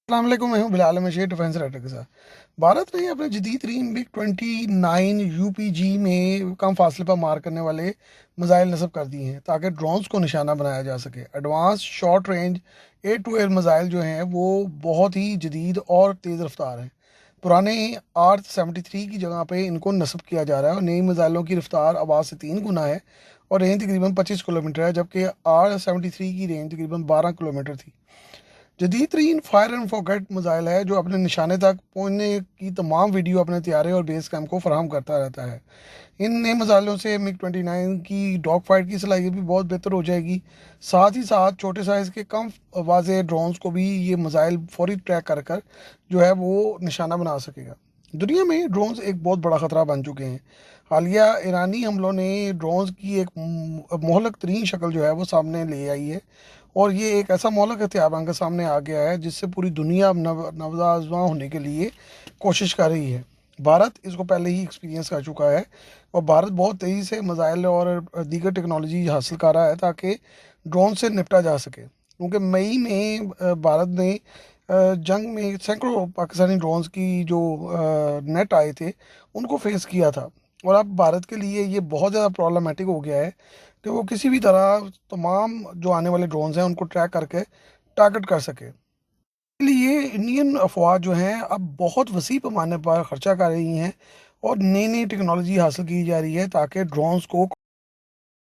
السلام علیکم، میں ہوں بلال مشیر ڈیفینس رائٹر کے ساتھ۔ بھارت نے اپنے جدید ترین بگ 29 UPG میں کم فاصلے پر مار کرنے والے میزائل نصب کر دیے ہیں تاکہ ڈرونز کو نشانہ بنایا جا سکے۔ Advance short range air to air missile جو ہیں وہ بہت ہی جدید اور تیز رفتار ہیں۔ پرانے R-73 کی جگہ پہ ان کو نصب کیا جا رہا ہے، اور نئی میزائلوں کی رفتار آواز سے 3 گنا ہے اور رینج تقریباً 25 کلومیٹر ہے، جبکہ R-73 کی رینج تقریباً 12 کلومیٹر تھی۔ جدید ترین فائر اینڈ فورگیٹ میزائل ہے جو اپنے نشانے تک پہنچنے کی تمام ویڈیو اپنے طیارے اور بیس کیمپ کو فراہم کرتا رہتا ہے۔ ان نئے میزائلوں سے MiG-29 کی ڈاگ فائٹ کی صلاحیت بھی بہت بہتر ہو جائے گی۔ ساتھ ہی ساتھ چھوٹے سائز کے کم واضح ڈرونز کو بھی یہ میزائل فوری ٹریک کر کر جو ہے وہ نشانہ بنا سکے گا۔ دنیا میں ڈرونز ایک بہت بڑا خطرہ بن چکے ہیں۔ حالیہ ایرانی حملوں نے ڈرونز کی ایک مہلک ترین شکل جو ہے وہ سامنے لے آئی ہے، اور یہ ایک ایسا مہلک ہتھیار بن کر سامنے آ گیا ہے جس سے پوری دنیا اب نوآزما ہونے کے لیے کوشش کر رہی ہے۔ بھارت اس کو پہلے ہی ایکسپیرینس کر چکا ہے، اور بھارت بہت تیزی سے میزائل اور دیگر ٹیکنالوجی حاصل کر رہا ہے تاکہ ڈرون سے نپٹا جا سکے، کیونکہ مئی میں بھارت نے جنگ میں سینکڑوں پاکستانی ڈرونز کی جو نیٹ آئے تھے ان کو فیس کیا تھا، اور اب بھارت کے لیے یہ بہت زیادہ پرابلمٹک ہو گیا ہے کہ وہ کسی بھی طرح تمام جو آنے والے ڈرونز ہیں ان کو ٹریک کر کے ٹارگٹ کر سکے۔ اس لیے انڈین افواج جو ہیں اب بہت وسیع پیمانے پر خرچہ کر رہی ہیں اور نئی نئی ٹیکنالوجی حاصل کی جا رہی ہے تاکہ ڈرونز کو